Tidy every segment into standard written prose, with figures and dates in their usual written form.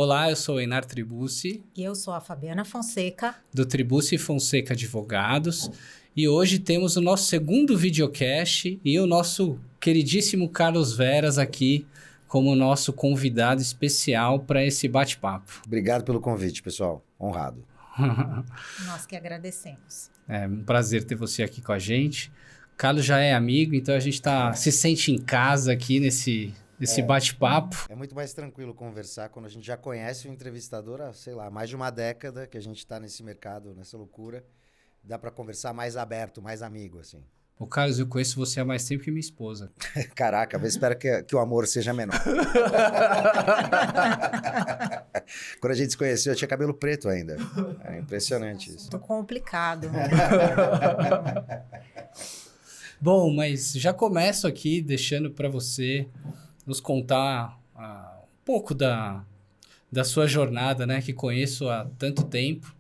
Olá, eu sou o Enar Tribucci, E eu sou a Fabiana Fonseca. do Tribucci Fonseca Advogados, e hoje temos o nosso segundo videocast e o nosso queridíssimo Carlos Veras aqui como nosso convidado especial para esse bate-papo. Obrigado pelo convite, pessoal. Honrado. Nós que agradecemos. É um prazer ter você aqui com a gente. Carlos já é amigo, então a gente se sente em casa aqui nesse bate-papo. É muito mais tranquilo conversar quando a gente já conhece o entrevistador há, sei lá, mais de uma década que a gente está nesse mercado, nessa loucura. Dá para conversar mais aberto, mais amigo, assim. O Carlos, eu conheço você há mais tempo que minha esposa. Caraca, eu espero que o amor seja menor. Quando a gente se conheceu, eu tinha cabelo preto ainda. É impressionante isso. Muito complicado. Bom, mas já começo aqui deixando para você nos contar um pouco da sua jornada, né? Que conheço há tanto tempo.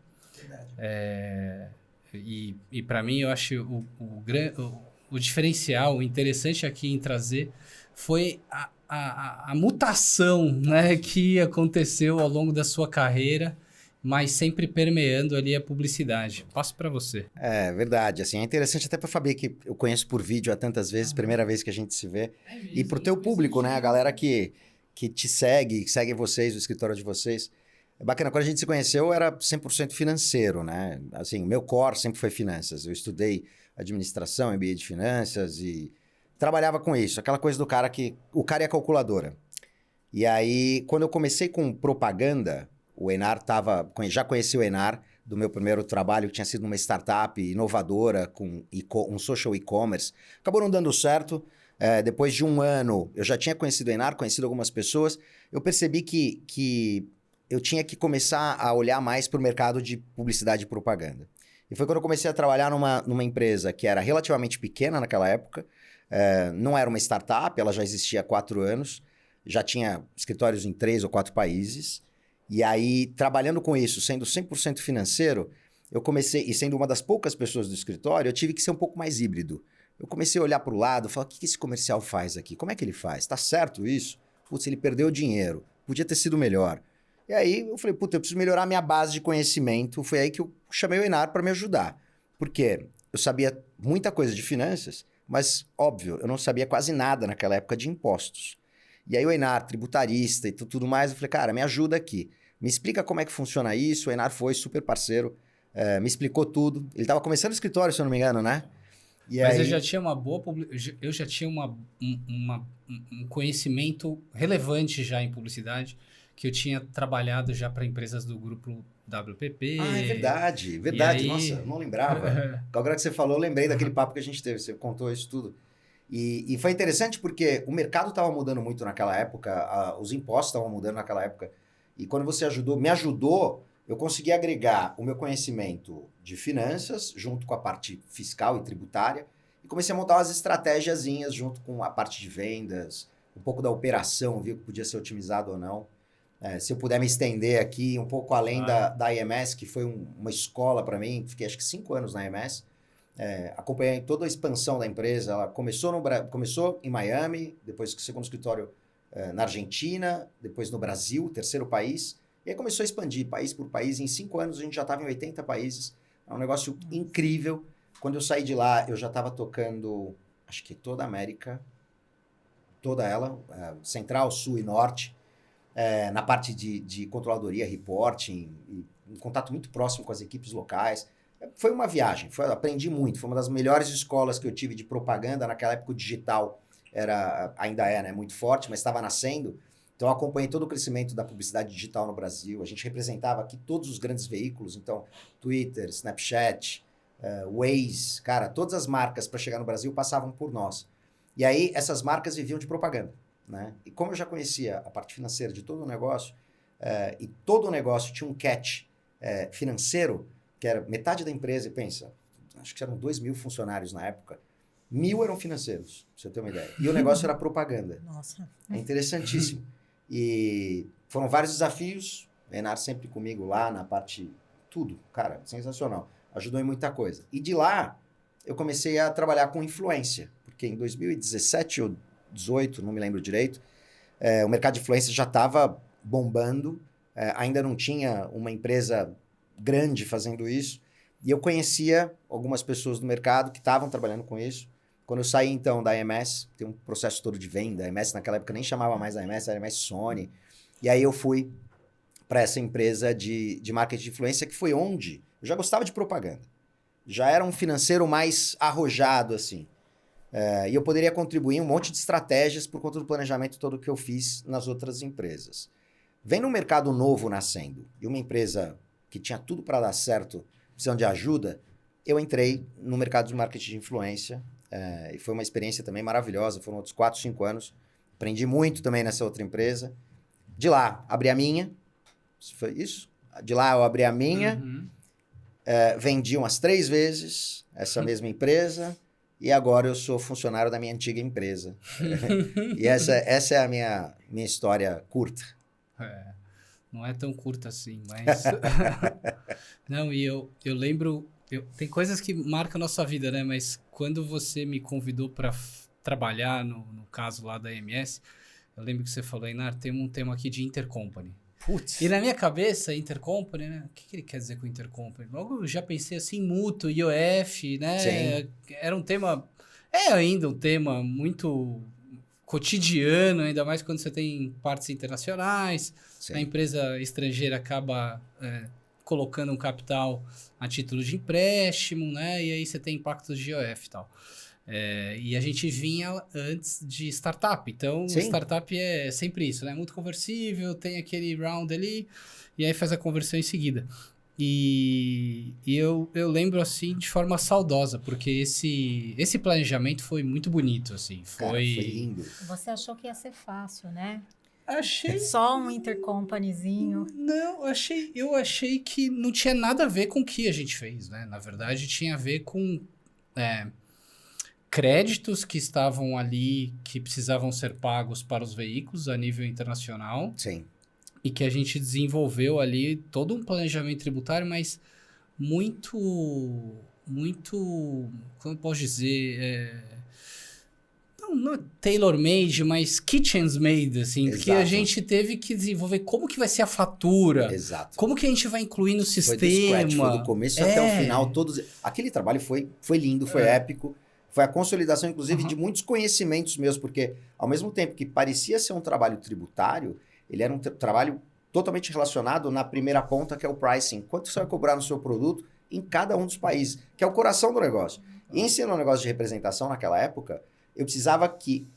E para mim, eu acho o diferencial, o interessante aqui em trazer foi a mutação, né? Que aconteceu ao longo da sua carreira, mas sempre permeando ali a publicidade. Passo para você. É verdade, assim, é interessante até para Fabi, que eu conheço por vídeo há tantas vezes, primeira vez que a gente se vê, e pro teu público, né, a galera que te segue, que segue vocês, o escritório de vocês. É bacana, quando a gente se conheceu, eu era 100% financeiro, né, assim, meu core sempre foi finanças, eu estudei administração, MBA de finanças e trabalhava com isso, aquela coisa do cara que, o cara é a calculadora. E aí, quando eu comecei com propaganda, o Enar já conheci o Enar do meu primeiro trabalho, que tinha sido uma startup inovadora com um social e-commerce. Acabou não dando certo. Depois de um ano, eu já tinha conhecido o Enar, conhecido algumas pessoas. Eu percebi que eu tinha que começar a olhar mais para o mercado de publicidade e propaganda. E foi quando eu comecei a trabalhar numa empresa que era relativamente pequena naquela época. Não era uma startup, ela já existia há 4 anos. Já tinha escritórios em 3 ou 4 países. E aí, trabalhando com isso, sendo 100% financeiro, eu comecei, e sendo uma das poucas pessoas do escritório, eu tive que ser um pouco mais híbrido. Eu comecei a olhar para o lado, falar, o que esse comercial faz aqui? Como é que ele faz? Tá certo isso? Putz, ele perdeu dinheiro, podia ter sido melhor. E aí, eu falei, putz, eu preciso melhorar a minha base de conhecimento. Foi aí que eu chamei o Enar para me ajudar. Porque eu sabia muita coisa de finanças, mas, óbvio, eu não sabia quase nada naquela época de impostos. E aí o Enar, tributarista e tudo mais, eu falei, cara, me ajuda aqui. Me explica como é que funciona isso. O Enar foi super parceiro, me explicou tudo. Ele estava começando o escritório, se eu não me engano, né? Mas eu já tinha eu já tinha um conhecimento relevante já em publicidade, que eu tinha trabalhado já para empresas do grupo WPP. Ah, é verdade. Aí... Nossa, eu não lembrava. Agora que você falou, eu lembrei daquele papo que a gente teve. Você contou isso tudo. E foi interessante porque o mercado estava mudando muito naquela época, os impostos estavam mudando naquela época. E quando você me ajudou, eu consegui agregar o meu conhecimento de finanças junto com a parte fiscal e tributária e comecei a montar umas estratégiazinhas junto com a parte de vendas, um pouco da operação, viu que podia ser otimizado ou não. Se eu puder me estender aqui um pouco além da IMS, que foi uma escola para mim, fiquei acho que 5 anos na IMS, acompanhei toda a expansão da empresa. Ela começou em Miami, depois que segundo escritório na Argentina, depois no Brasil, terceiro país, e aí começou a expandir país por país. Em 5 anos a gente já estava em 80 países, é um negócio incrível. Quando eu saí de lá, eu já estava tocando, acho que toda a América, toda ela, Central, Sul e Norte, na parte de controladoria, reporting, e um contato muito próximo com as equipes locais. Foi uma viagem, aprendi muito, foi uma das melhores escolas que eu tive de propaganda. Naquela época o digital ainda é, né, muito forte, mas estava nascendo. Então eu acompanhei todo o crescimento da publicidade digital no Brasil. A gente representava aqui todos os grandes veículos, então Twitter, Snapchat, Waze, cara, todas as marcas para chegar no Brasil passavam por nós. E aí essas marcas viviam de propaganda, né? E como eu já conhecia a parte financeira de todo o negócio, e todo o negócio tinha um catch financeiro, que era metade da empresa, e pensa, acho que eram 2.000 funcionários na época, 1.000 eram financeiros, pra você ter uma ideia. E o negócio era propaganda. Nossa. É interessantíssimo. E foram vários desafios, o Enar sempre comigo lá na parte, tudo, cara, sensacional. Ajudou em muita coisa. E de lá, eu comecei a trabalhar com influência, porque em 2017 ou 2018, não me lembro direito, o mercado de influência já estava bombando. ainda não tinha uma empresa grande fazendo isso. E eu conhecia algumas pessoas do mercado que estavam trabalhando com isso. Quando eu saí, então, da AMS, tem um processo todo de venda. A AMS, naquela época, nem chamava mais a AMS, era a AMS Sony. E aí eu fui para essa empresa de marketing de influência, que foi onde eu já gostava de propaganda. Já era um financeiro mais arrojado, assim. E eu poderia contribuir em um monte de estratégias por conta do planejamento todo que eu fiz nas outras empresas. Vendo um mercado novo nascendo e uma empresa que tinha tudo para dar certo, precisando de ajuda, eu entrei no mercado de marketing de influência e foi uma experiência também maravilhosa. Foram outros 4, 5 anos. Aprendi muito também nessa outra empresa. De lá, abri a minha. Foi isso? De lá, eu abri a minha. Vendi umas 3 vezes essa mesma empresa. E agora eu sou funcionário da minha antiga empresa. E essa é a minha história curta. Não é tão curta assim, mas... Não, e eu lembro... Tem coisas que marcam a nossa vida, né? Mas quando você me convidou para trabalhar, no caso lá da AMS, eu lembro que você falou, Einar, tem um tema aqui de intercompany. Putz. E na minha cabeça, intercompany, né? O que ele quer dizer com intercompany? Logo eu já pensei assim, mútuo, IOF, né? Sim. Era um tema... É ainda um tema muito cotidiano, ainda mais quando você tem partes internacionais. Sim. A empresa estrangeira acaba colocando um capital a título de empréstimo, né? E aí você tem impactos de IOF e tal. E a gente vinha antes de startup. Então, Sim. startup é sempre isso, né? Muito conversível, tem aquele round ali, e aí faz a conversão em seguida. E eu lembro, assim, de forma saudosa, porque esse planejamento foi muito bonito, assim. Cara, foi lindo. Você achou que ia ser fácil, né? Achei... Só um intercompanyzinho. Não, eu achei que não tinha nada a ver com o que a gente fez, né? Na verdade, tinha a ver com créditos que estavam ali, que precisavam ser pagos para os veículos a nível internacional. Sim. E que a gente desenvolveu ali todo um planejamento tributário, mas muito, como eu posso dizer, não tailor-made, mas kitchens-made, assim, Exato. porque a gente teve que desenvolver como que vai ser a fatura, Exato. como que a gente vai incluir no sistema. Foi do scratch, foi do começo até o final. Aquele trabalho foi lindo, foi épico. Foi a consolidação, inclusive, de muitos conhecimentos meus, porque ao mesmo tempo que parecia ser um trabalho tributário, ele era um trabalho totalmente relacionado na primeira ponta, que é o pricing. Quanto você vai cobrar no seu produto em cada um dos países, que é o coração do negócio. E em sendo um negócio de representação naquela época, eu precisava que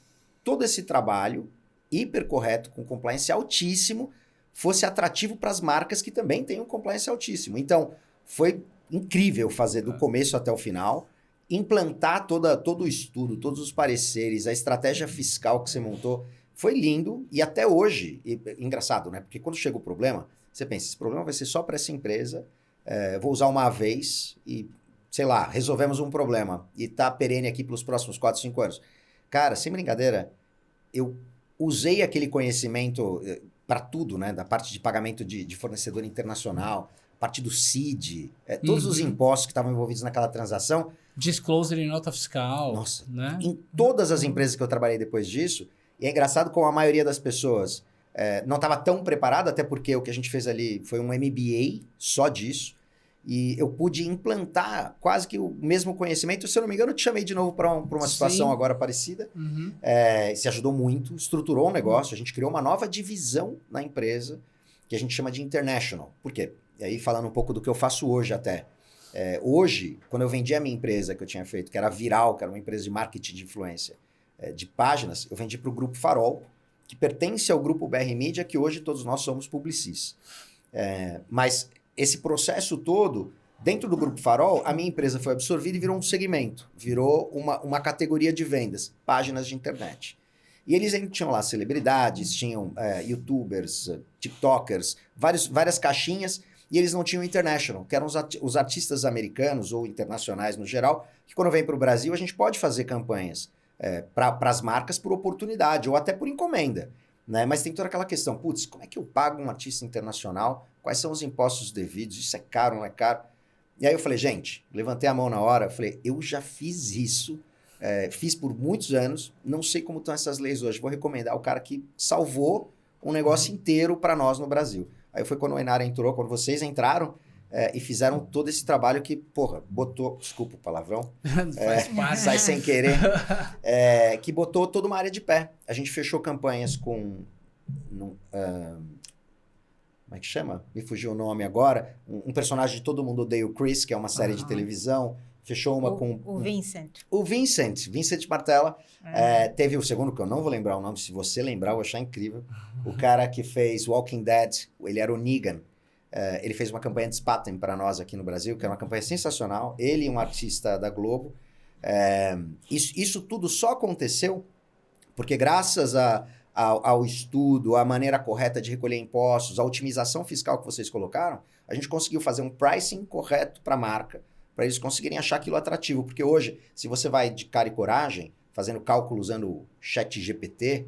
todo esse trabalho hiper correto, com compliance altíssimo, fosse atrativo para as marcas que também têm um compliance altíssimo. Então, foi incrível fazer do começo até o final, implantar todo o estudo, todos os pareceres, a estratégia fiscal que você montou. Foi lindo e até hoje, engraçado, né? Porque quando chega o problema, você pensa, esse problema vai ser só para essa empresa, vou usar uma vez e, sei lá, resolvemos um problema e tá perene aqui pelos próximos 4, 5 anos. Cara, sem brincadeira, eu usei aquele conhecimento para tudo, né? Da parte de pagamento de fornecedor internacional, parte do CID, todos os impostos que estavam envolvidos naquela transação. Disclosure em nota fiscal. Nossa, né? Em todas as empresas que eu trabalhei depois disso. E é engraçado como a maioria das pessoas não estava tão preparada, até porque o que a gente fez ali foi um MBA só disso. E eu pude implantar quase que o mesmo conhecimento. Se eu não me engano, eu te chamei de novo para uma situação agora parecida. Se ajudou muito, estruturou um negócio. A gente criou uma nova divisão na empresa, que a gente chama de International. Por quê? E aí, falando um pouco do que eu faço hoje até. Hoje, quando eu vendi a minha empresa que eu tinha feito, que era Viral, que era uma empresa de marketing de influência, de páginas, eu vendi para o Grupo Farol, que pertence ao Grupo BR Media, que hoje todos nós somos Publicis. Mas esse processo todo, dentro do Grupo Farol, a minha empresa foi absorvida e virou um segmento, virou uma categoria de vendas, páginas de internet. E eles ainda tinham lá celebridades, tinham youtubers, tiktokers, várias caixinhas, e eles não tinham international, que eram os artistas americanos ou internacionais no geral, que quando vem para o Brasil a gente pode fazer campanhas para as marcas por oportunidade ou até por encomenda, né? Mas tem toda aquela questão, putz, como é que eu pago um artista internacional? Quais são os impostos devidos? Isso é caro, não é caro? E aí eu falei, gente, levantei a mão na hora, falei, eu já fiz isso, fiz por muitos anos, não sei como estão essas leis hoje, vou recomendar o cara que salvou um negócio inteiro para nós no Brasil. Aí foi quando o Enara entrou, quando vocês entraram e fizeram todo esse trabalho que, porra, botou... Desculpa o palavrão. Faz parte. Sai sem querer. Que botou toda uma área de pé. A gente fechou campanhas com... como é que chama? Me fugiu o nome agora. Um personagem de Todo Mundo Odeia o Chris, que é uma série de televisão. Fechou uma com... O Vincent. O Vincent Martella. Teve o segundo, que eu não vou lembrar o nome. Se você lembrar, eu vou achar incrível. O cara que fez Walking Dead, ele era o Negan. Ele fez uma campanha de Spaten para nós aqui no Brasil, que era uma campanha sensacional. Ele e um artista da Globo. Isso tudo só aconteceu porque graças ao estudo, à maneira correta de recolher impostos, à otimização fiscal que vocês colocaram, a gente conseguiu fazer um pricing correto para a marca, para eles conseguirem achar aquilo atrativo. Porque hoje, se você vai de cara e coragem, fazendo cálculo usando o ChatGPT,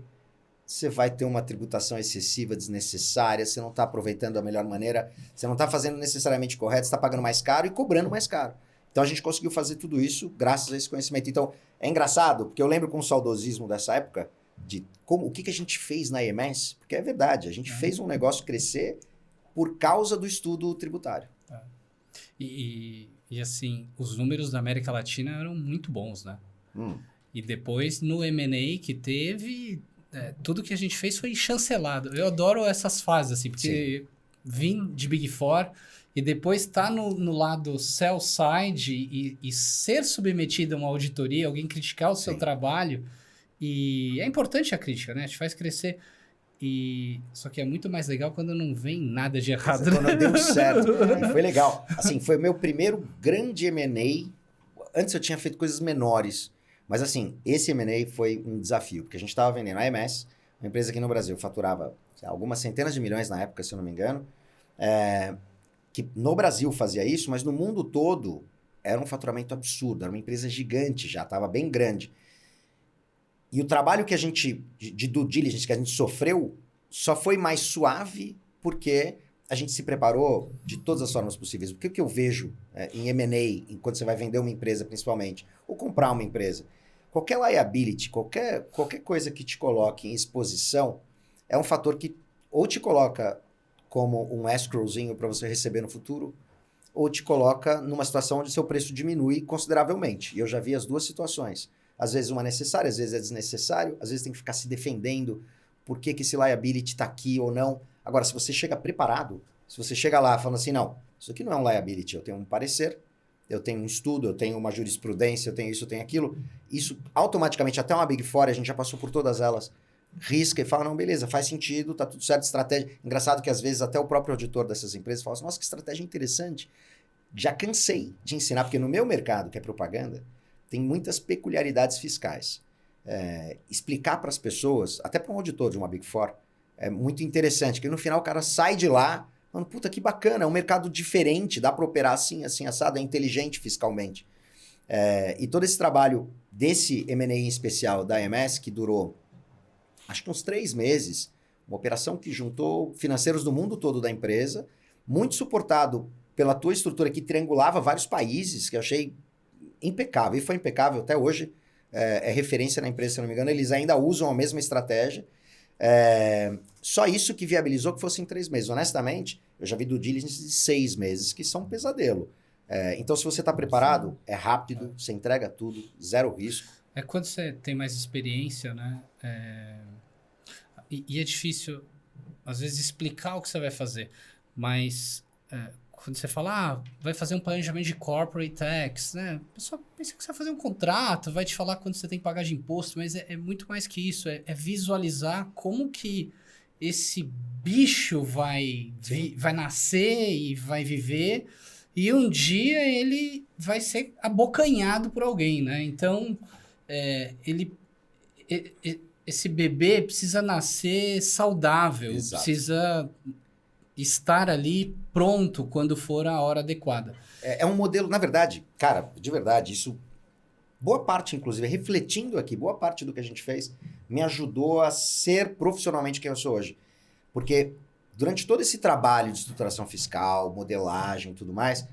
você vai ter uma tributação excessiva, desnecessária, você não está aproveitando da melhor maneira, você não está fazendo necessariamente correto, você está pagando mais caro e cobrando mais caro. Então a gente conseguiu fazer tudo isso graças a esse conhecimento. Então é engraçado, porque eu lembro com o saudosismo dessa época, de o que a gente fez na EMS, porque é verdade, a gente fez um negócio crescer por causa do estudo tributário. E assim, os números da América Latina eram muito bons, né? E depois no M&A que teve... tudo que a gente fez foi chancelado. Eu adoro essas fases, assim, porque vim de Big Four e depois estar no lado sell side e ser submetido a uma auditoria, alguém criticar o seu trabalho. E é importante a crítica, né? A gente faz crescer. Só que é muito mais legal quando não vem nada de errado. Quando deu certo. E foi legal. Assim, foi meu primeiro grande M&A. Antes eu tinha feito coisas menores. Mas assim, esse M&A foi um desafio, porque a gente estava vendendo a AMS, uma empresa aqui no Brasil faturava algumas centenas de milhões na época, se eu não me engano, que no Brasil fazia isso, mas no mundo todo era um faturamento absurdo, era uma empresa gigante já, estava bem grande. E o trabalho que a gente, de due diligence, que a gente sofreu, só foi mais suave porque a gente se preparou de todas as formas possíveis. O que eu vejo em M&A, enquanto você vai vender uma empresa principalmente, ou comprar uma empresa, qualquer liability, qualquer coisa que te coloque em exposição, é um fator que ou te coloca como um escrowzinho para você receber no futuro, ou te coloca numa situação onde seu preço diminui consideravelmente. E eu já vi as duas situações. Às vezes uma é necessária, às vezes é desnecessário, às vezes tem que ficar se defendendo por que esse liability está aqui ou não. Agora, se você chega preparado, se você chega lá falando assim, não, isso aqui não é um liability, eu tenho um parecer, eu tenho um estudo, eu tenho uma jurisprudência, eu tenho isso, eu tenho aquilo, isso automaticamente, até uma Big Four, a gente já passou por todas elas, risca e fala, não, beleza, faz sentido, tá tudo certo, estratégia. Engraçado que às vezes até o próprio auditor dessas empresas fala assim, nossa, que estratégia interessante. Já cansei de ensinar, porque no meu mercado, que é propaganda, tem muitas peculiaridades fiscais. Explicar para as pessoas, até para um auditor de uma Big Four, é muito interessante, porque no final o cara sai de lá, falando, puta, que bacana, é um mercado diferente, dá para operar assim, assim, assado, é inteligente fiscalmente. E todo esse trabalho desse M&A em especial da AMS, que durou, acho que uns 3 meses, uma operação que juntou financeiros do mundo todo da empresa, muito suportado pela tua estrutura que triangulava vários países, que eu achei impecável, e foi impecável até hoje, é referência na empresa, se não me engano, eles ainda usam a mesma estratégia. Só isso que viabilizou que fosse em 3 meses. Honestamente, eu já vi due diligence de 6 meses, que são um pesadelo. Então, se você está preparado, é rápido, você entrega tudo, zero risco. Quando você tem mais experiência, né? E é difícil, às vezes, explicar o que você vai fazer. Mas quando você fala, vai fazer um planejamento de corporate tax, né? A pessoa pensa que você vai fazer um contrato, vai te falar quanto você tem que pagar de imposto, mas é muito mais que isso. É visualizar como que esse bicho vai nascer e vai viver, e um dia ele vai ser abocanhado por alguém, né? Então, esse bebê precisa nascer saudável, Exato. Precisa estar ali pronto quando for a hora adequada. É um modelo, na verdade, cara, de verdade, isso, boa parte, inclusive, refletindo aqui, boa parte do que a gente fez me ajudou a ser profissionalmente quem eu sou hoje. Porque durante todo esse trabalho de estruturação fiscal, modelagem e tudo mais,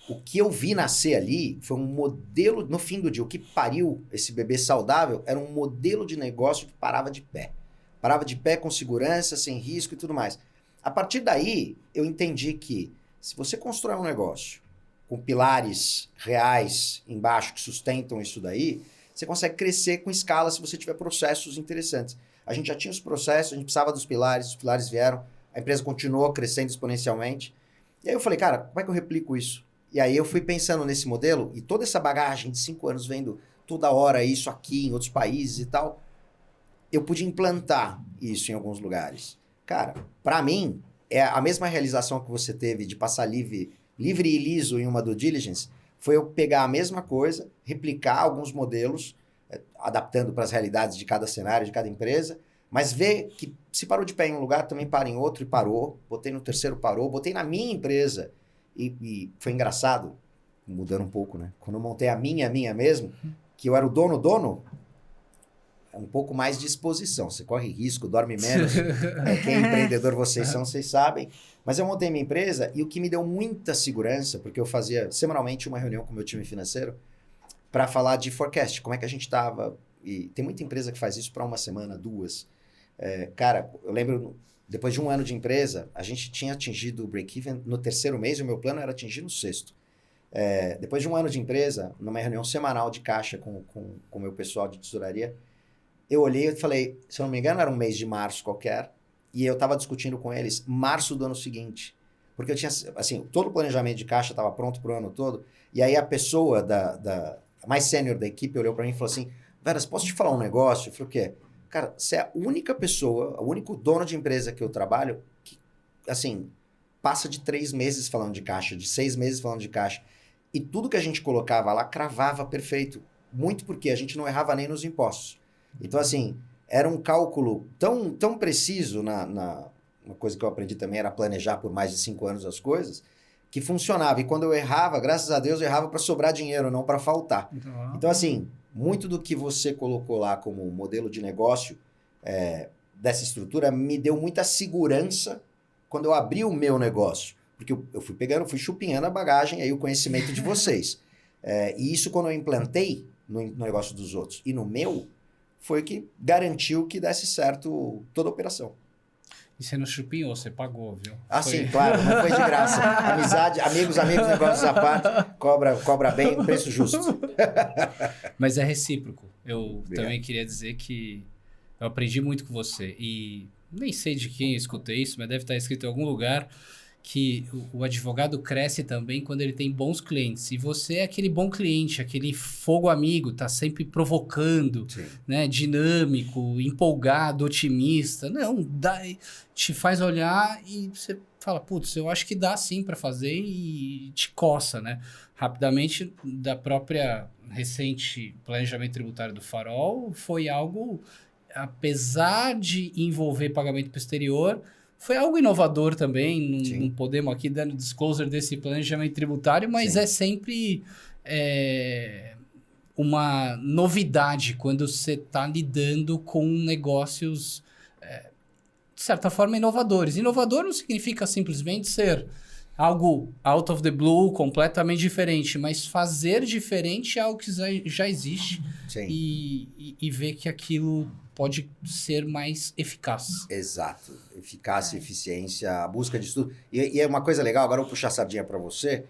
o que eu vi nascer ali foi um modelo, no fim do dia, o que pariu esse bebê saudável era um modelo de negócio que parava de pé. Parava de pé com segurança, sem risco e tudo mais. A partir daí, eu entendi que se você constrói um negócio com pilares reais embaixo que sustentam isso daí, você consegue crescer com escala se você tiver processos interessantes. A gente já tinha os processos, a gente precisava dos pilares, os pilares vieram, a empresa continuou crescendo exponencialmente. E aí eu falei, cara, como é que eu replico isso? E aí eu fui pensando nesse modelo e toda essa bagagem de 5 anos vendo toda hora isso aqui em outros países e tal, eu pude implantar isso em alguns lugares. Cara, para mim, é a mesma realização que você teve de passar livre e liso em uma due diligence, foi eu pegar a mesma coisa, replicar alguns modelos, adaptando para as realidades de cada cenário, de cada empresa, mas ver que se parou de pé em um lugar, também para em outro e parou, botei no terceiro, parou, botei na minha empresa e foi engraçado, mudando um pouco, né? Quando eu montei a minha mesmo, que eu era o dono, é um pouco mais de exposição. Você corre risco, dorme menos. Quem é empreendedor vocês são, vocês sabem. Mas eu montei minha empresa e o que me deu muita segurança, porque eu fazia semanalmente uma reunião com o meu time financeiro para falar de forecast, como é que a gente estava. E tem muita empresa que faz isso para uma semana, 2. Cara, eu lembro, depois de 1 ano de empresa, a gente tinha atingido o break-even no 3º mês e o meu plano era atingir no 6º. Depois de 1 ano de empresa, numa reunião semanal de caixa com o meu pessoal de tesouraria, eu olhei e falei, se eu não me engano, era um mês de março qualquer, e eu estava discutindo com eles março do ano seguinte. Porque eu tinha, assim, todo o planejamento de caixa estava pronto para o ano todo, e aí a pessoa a mais sênior da equipe olhou para mim e falou assim, Veras, posso te falar um negócio? Eu falei, o quê? Cara, você é a única pessoa, o único dono de empresa que eu trabalho que, assim, passa de 3 meses falando de caixa, de 6 meses falando de caixa, e tudo que a gente colocava lá cravava perfeito, muito porque a gente não errava nem nos impostos. Então, assim, era um cálculo tão preciso uma coisa que eu aprendi também era planejar por mais de 5 anos as coisas, que funcionava. E quando eu errava, graças a Deus, eu errava para sobrar dinheiro, não para faltar. Então, assim, muito do que você colocou lá como modelo de negócio dessa estrutura me deu muita segurança quando eu abri o meu negócio. Porque eu fui pegando, fui chupinhando a bagagem, aí o conhecimento de vocês. E isso quando eu implantei no negócio dos outros e no meu, foi que garantiu que desse certo toda a operação. E você não chupinhou, você pagou, viu? Sim, claro, não foi de graça. Amizade, amigos, negócios à parte, cobra bem, preço justo. Mas é recíproco. Eu Obrigado. também queria dizer que eu aprendi muito com você. E nem sei de quem eu escutei isso, mas deve estar escrito em algum lugar que o advogado cresce também quando ele tem bons clientes. E você é aquele bom cliente, aquele fogo amigo, tá sempre provocando, né? Dinâmico, empolgado, otimista. Não, te faz olhar e você fala, putz, eu acho que dá sim para fazer e te coça, né? Rapidamente, da própria recente planejamento tributário do Farol, foi algo, apesar de envolver pagamento posterior, foi algo inovador também, não podemos aqui dando disclosure desse planejamento tributário, mas é sempre uma novidade quando você está lidando com negócios, de certa forma, inovadores. Inovador não significa simplesmente ser algo out of the blue, completamente diferente, mas fazer diferente é algo que já existe e ver que aquilo pode ser mais eficaz. Exato. Eficácia, eficiência, a busca de estudo. E é uma coisa legal, agora eu vou puxar a sardinha para você.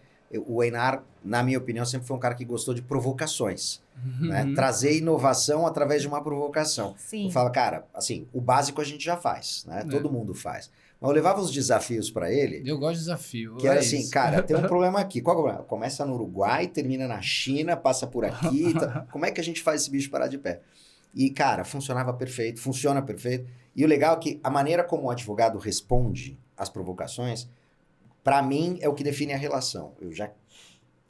O Einar, na minha opinião, sempre foi um cara que gostou de provocações. Né? Trazer inovação através de uma provocação. Sim. Eu falo, cara, assim, o básico a gente já faz, né? Todo mundo faz. Mas eu levava os desafios para ele. Eu gosto de desafio. Que era assim, cara, tem um problema aqui. Qual é o problema? Começa no Uruguai, termina na China, passa por aqui. Como é que a gente faz esse bicho parar de pé? E, cara, funcionava perfeito, funciona perfeito. E o legal é que a maneira como o advogado responde às provocações, para mim, é o que define a relação. Eu já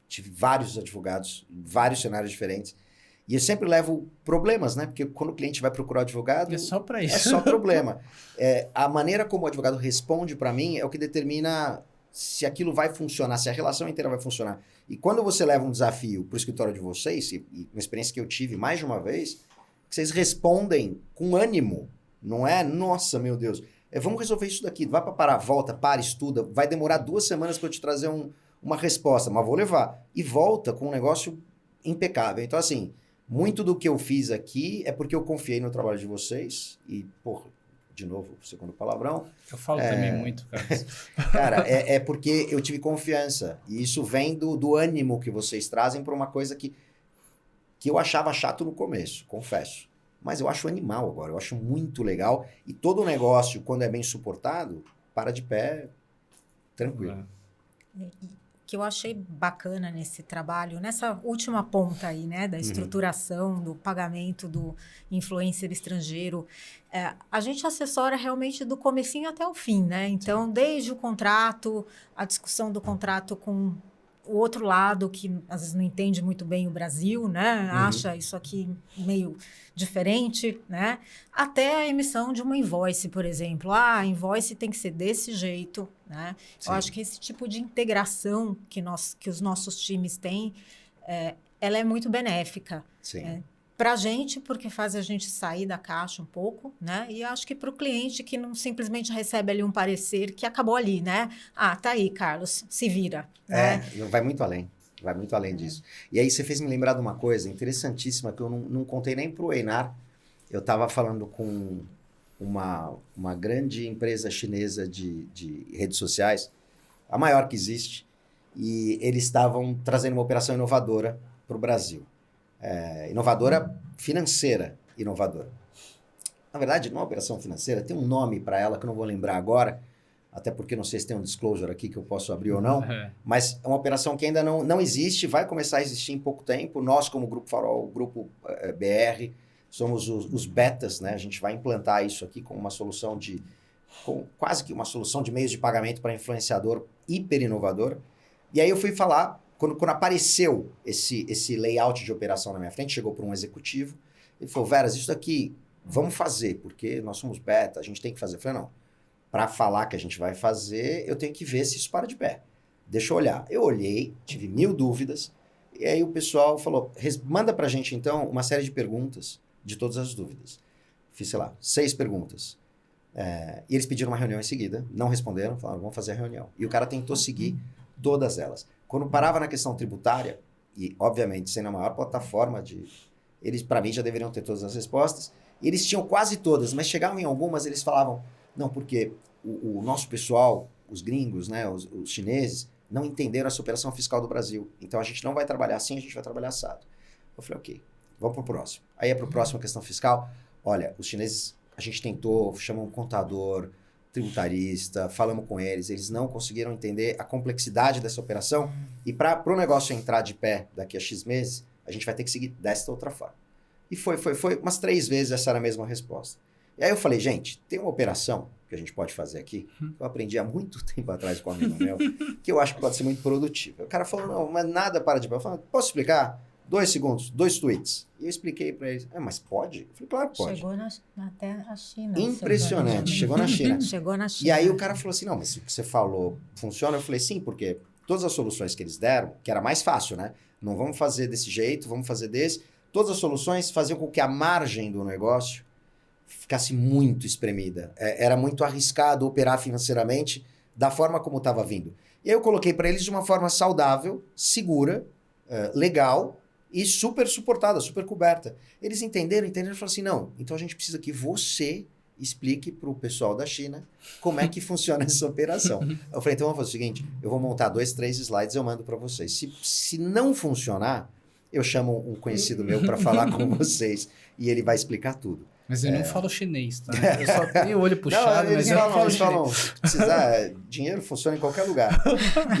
tive vários advogados, vários cenários diferentes. E eu sempre levo problemas, né? Porque quando o cliente vai procurar o advogado... É só para isso. É só problema. A maneira como o advogado responde para mim é o que determina se aquilo vai funcionar, se a relação inteira vai funcionar. E quando você leva um desafio para o escritório de vocês, e uma experiência que eu tive mais de uma vez, vocês respondem com ânimo. Não é, nossa, meu Deus, vamos resolver isso daqui. Vai para parar, volta, para, estuda. Vai demorar 2 semanas para eu te trazer uma resposta, mas vou levar. E volta com um negócio impecável. Então, assim... Muito do que eu fiz aqui é porque eu confiei no trabalho de vocês e, porra, de novo, o segundo palavrão. Eu falo também muito, cara. Cara, é porque eu tive confiança. E isso vem do ânimo que vocês trazem para uma coisa que eu achava chato no começo, confesso. Mas eu acho animal agora, eu acho muito legal. E todo o negócio, quando é bem suportado, para de pé, tranquilo. O que eu achei bacana nesse trabalho, nessa última ponta aí, né, da estruturação, do pagamento do influencer estrangeiro, a gente assessora realmente do comecinho até o fim, né? Então, desde o contrato, a discussão do contrato com o outro lado, que às vezes não entende muito bem o Brasil, né? Acha isso aqui meio diferente, né? Até a emissão de uma invoice, por exemplo. A invoice tem que ser desse jeito, né? Sim. Eu acho que esse tipo de integração que os nossos times têm, ela é muito benéfica. Sim. Para a gente, porque faz a gente sair da caixa um pouco, né? E acho que para o cliente que não simplesmente recebe ali um parecer que acabou ali, né? Ah, tá aí, Carlos, se vira. Né? Vai muito além. Vai muito além disso. E aí você fez me lembrar de uma coisa interessantíssima que eu não contei nem pro Einar. Eu estava falando com uma grande empresa chinesa de redes sociais, a maior que existe, e eles estavam trazendo uma operação inovadora para o Brasil. Inovadora financeira, inovadora. Na verdade, não é uma operação financeira, tem um nome para ela que eu não vou lembrar agora, até porque não sei se tem um disclosure aqui que eu posso abrir ou não, mas é uma operação que ainda não existe, vai começar a existir em pouco tempo. Nós, como Grupo Farol, Grupo BR, somos os betas, né? A gente vai implantar isso aqui com uma solução com quase que uma solução de meios de pagamento para influenciador hiper inovador. E aí eu fui falar, quando apareceu esse layout de operação na minha frente, chegou para um executivo, ele falou, Veras, isso daqui vamos fazer, porque nós somos beta, a gente tem que fazer. Eu falei, não, para falar que a gente vai fazer, eu tenho que ver se isso para de pé. Deixa eu olhar. Eu olhei, tive 1000 dúvidas, e aí o pessoal falou, manda para a gente então uma série de perguntas de todas as dúvidas. Fiz, sei lá, 6 perguntas. E eles pediram uma reunião em seguida, não responderam, falaram, vamos fazer a reunião. E o cara tentou seguir todas elas. Quando parava na questão tributária, e obviamente sendo a maior plataforma eles para mim já deveriam ter todas as respostas, eles tinham quase todas, mas chegavam em algumas, eles falavam, não, porque o nosso pessoal, os gringos, né, os chineses, não entenderam essa operação fiscal do Brasil. Então a gente não vai trabalhar assim, a gente vai trabalhar assado. Eu falei, ok, vamos para o próximo. Aí para o próximo, a questão fiscal, olha, os chineses, a gente tentou, chamamos um contador, tributarista, falamos com eles não conseguiram entender a complexidade dessa operação, e para o negócio entrar de pé daqui a X meses, a gente vai ter que seguir desta outra forma. E foi umas 3 vezes essa era a mesma resposta. E aí eu falei, gente, tem uma operação que a gente pode fazer aqui, que eu aprendi há muito tempo atrás com um amigo meu, que eu acho que pode ser muito produtiva. O cara falou, não, mas nada para de pé. Eu falei, posso explicar? 2 segundos, 2 tweets. E eu expliquei para eles, mas pode? Eu falei, claro que pode. Chegou até a China. Impressionante, chegou na China. Chegou na China. E aí o cara falou assim, não, mas o que você falou funciona? Eu falei, sim, porque todas as soluções que eles deram, que era mais fácil, né? Não vamos fazer desse jeito, vamos fazer desse. Todas as soluções faziam com que a margem do negócio ficasse muito espremida. Era muito arriscado operar financeiramente da forma como estava vindo. E aí eu coloquei para eles de uma forma saudável, segura, legal e super suportada, super coberta. Eles entenderam e falaram assim, não, então a gente precisa que você explique para o pessoal da China como é que funciona essa operação. Eu falei, então vamos fazer o seguinte, eu vou montar 2, 3 slides e eu mando para vocês. Se não funcionar, eu chamo um conhecido meu para falar com vocês e ele vai explicar tudo. Mas eu não falo chinês, tá? Eu só tenho o olho puxado, não, mas eu não falo eles falam, chinês. precisar, dinheiro funciona em qualquer lugar.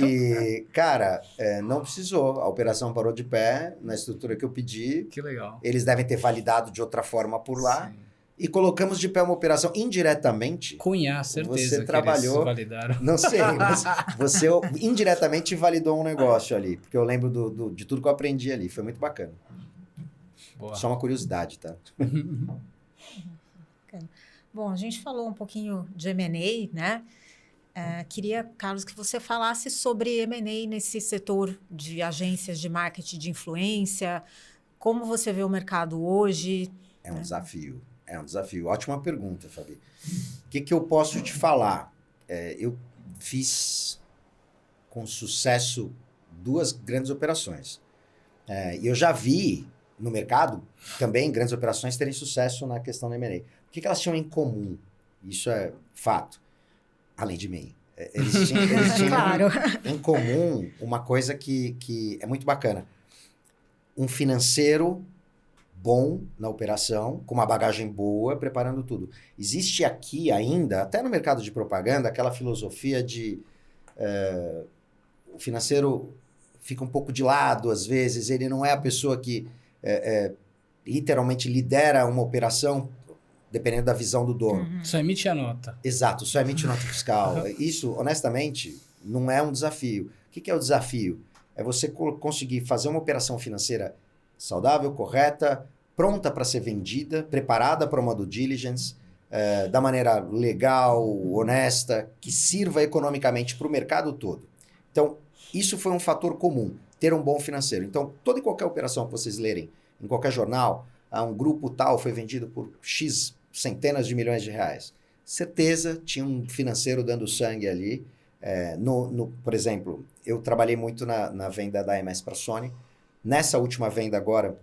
E, cara, não precisou. A operação parou de pé na estrutura que eu pedi. Que legal. Eles devem ter validado de outra forma por lá. Sim. E colocamos de pé uma operação indiretamente. Cunhar, certeza. Você trabalhou. Que eles validaram. Não sei, mas você indiretamente validou um negócio ali. Porque eu lembro de tudo que eu aprendi ali. Foi muito bacana. Boa. Só uma curiosidade, tá? Bom, a gente falou um pouquinho de M&A, né? Queria, Carlos, que você falasse sobre M&A nesse setor de agências de marketing de influência. Como você vê o mercado hoje? É um desafio. É um desafio. Ótima pergunta, Fabi. O que eu posso te falar? Eu fiz com sucesso 2 grandes operações. E eu já vi no mercado também grandes operações terem sucesso na questão do M&A. O que elas tinham em comum? Isso é fato. Além de mim. Eles tinham Claro. em comum uma coisa que é muito bacana. Um financeiro bom na operação, com uma bagagem boa, preparando tudo. Existe aqui ainda, até no mercado de propaganda, aquela filosofia de o financeiro fica um pouco de lado, às vezes, ele não é a pessoa que literalmente lidera uma operação, dependendo da visão do dono. Só emite a nota. Exato, só emite nota fiscal. Isso, honestamente, não é um desafio. O que é o desafio? É você conseguir fazer uma operação financeira saudável, correta, pronta para ser vendida, preparada para uma due diligence, da maneira legal, honesta, que sirva economicamente para o mercado todo. Então, isso foi um fator comum, ter um bom financeiro. Então, toda e qualquer operação que vocês lerem em qualquer jornal, um grupo tal foi vendido por X centenas de milhões de reais. Certeza, tinha um financeiro dando sangue ali. Por exemplo, eu trabalhei muito na venda da MS para a Sony. Nessa última venda agora,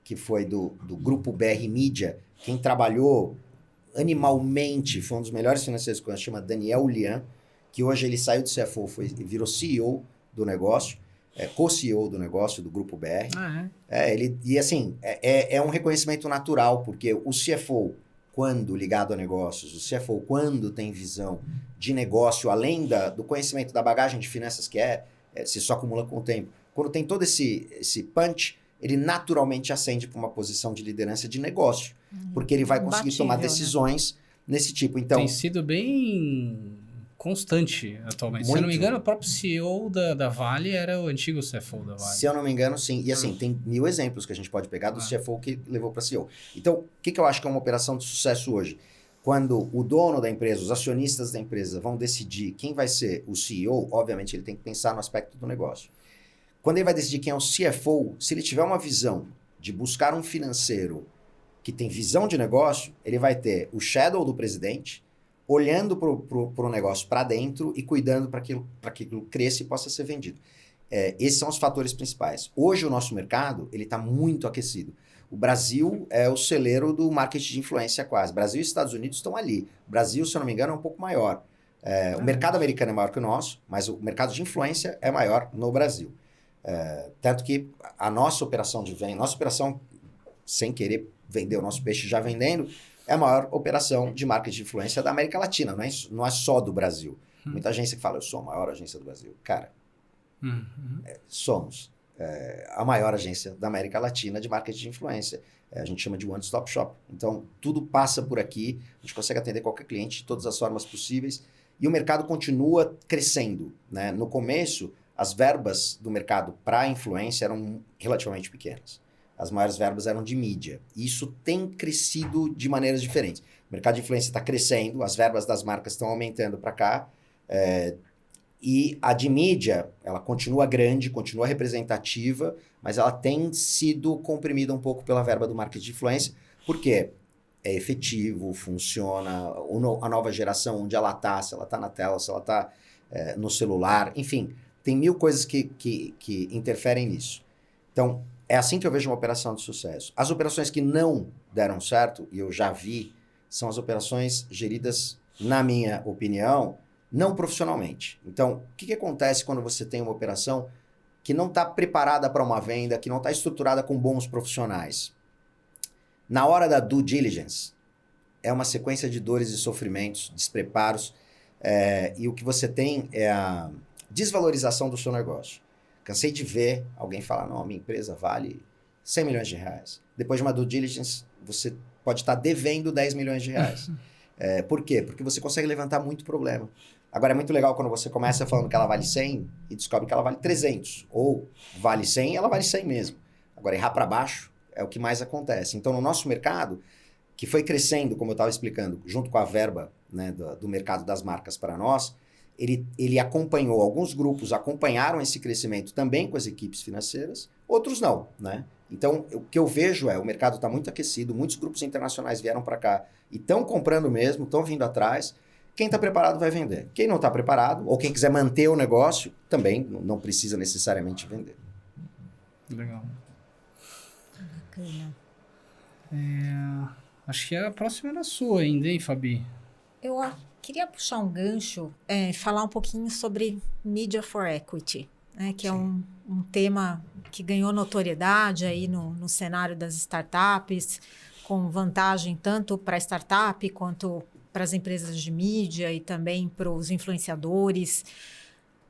que foi do grupo BR Media, quem trabalhou animalmente, foi um dos melhores financeiros que eu conheço, chama Daniel Lian, que hoje ele saiu de CFO e virou CEO do negócio, co-CEO do negócio, do grupo BR. É um reconhecimento natural, porque o CFO, quando ligado a negócios, o CFO, quando tem visão de negócio, além do conhecimento da bagagem de finanças que se só acumula com o tempo, quando tem todo esse punch, ele naturalmente ascende para uma posição de liderança de negócio, porque ele vai conseguir tomar decisões nesse tipo. Então, tem sido bem constante atualmente. Se eu não me engano, o próprio CEO da Vale era o antigo CFO da Vale. Se eu não me engano, sim. E assim, tem 1000 exemplos que a gente pode pegar do CFO que levou para CEO. Então, o que eu acho que é uma operação de sucesso hoje? Quando o dono da empresa, os acionistas da empresa vão decidir quem vai ser o CEO, obviamente ele tem que pensar no aspecto do negócio. Quando ele vai decidir quem é o CFO, se ele tiver uma visão de buscar um financeiro que tem visão de negócio, ele vai ter o shadow do presidente, olhando para o negócio para dentro e cuidando para que aquilo cresça e possa ser vendido. Esses são os fatores principais. Hoje o nosso mercado está muito aquecido. O Brasil é o celeiro do marketing de influência quase. Brasil e Estados Unidos estão ali. O Brasil, se eu não me engano, é um pouco maior. O mercado americano é maior que o nosso, mas o mercado de influência é maior no Brasil. Tanto que a nossa operação de venda, nossa operação, sem querer vender o nosso peixe já vendendo, é a maior operação de marketing de influência da América Latina, não é só do Brasil. Muita agência que fala, eu sou a maior agência do Brasil. Cara, somos a maior agência da América Latina de marketing de influência. A gente chama de One Stop Shop. Então, tudo passa por aqui, a gente consegue atender qualquer cliente de todas as formas possíveis e o mercado continua crescendo, né? No começo, as verbas do mercado para influência eram relativamente pequenas. As maiores verbas eram de mídia. E isso tem crescido de maneiras diferentes. O mercado de influência está crescendo, as verbas das marcas estão aumentando para cá. E a de mídia, ela continua grande, continua representativa, mas ela tem sido comprimida um pouco pela verba do marketing de influência. Por quê? É efetivo, funciona. A nova geração, onde ela está, se ela está na tela, se ela está no celular. Enfim, tem 1000 coisas que interferem nisso. Então, é assim que eu vejo uma operação de sucesso. As operações que não deram certo, e eu já vi, são as operações geridas, na minha opinião, não profissionalmente. Então, o que acontece quando você tem uma operação que não está preparada para uma venda, que não está estruturada com bons profissionais? Na hora da due diligence, é uma sequência de dores e sofrimentos, despreparos, e o que você tem é a desvalorização do seu negócio. Cansei de ver alguém falar, não, a minha empresa vale 100 milhões de reais. Depois de uma due diligence, você pode estar devendo 10 milhões de reais. Por quê? Porque você consegue levantar muito problema. Agora, é muito legal quando você começa falando que ela vale 100 e descobre que ela vale 300. Ou vale 100 e ela vale 100 mesmo. Agora, errar para baixo é o que mais acontece. Então, no nosso mercado, que foi crescendo, como eu estava explicando, junto com a verba, né, do mercado das marcas para nós, ele acompanhou, alguns grupos acompanharam esse crescimento também com as equipes financeiras, outros não, né? Então, o que eu vejo o mercado está muito aquecido, muitos grupos internacionais vieram para cá e estão comprando mesmo, estão vindo atrás. Quem está preparado vai vender. Quem não está preparado, ou quem quiser manter o negócio, também não precisa necessariamente vender. Legal. Bacana. Acho que a próxima era sua ainda, hein, Fabi? Queria puxar um gancho, falar um pouquinho sobre Media for Equity, né, que é um tema que ganhou notoriedade aí no cenário das startups, com vantagem tanto para a startup quanto para as empresas de mídia e também para os influenciadores.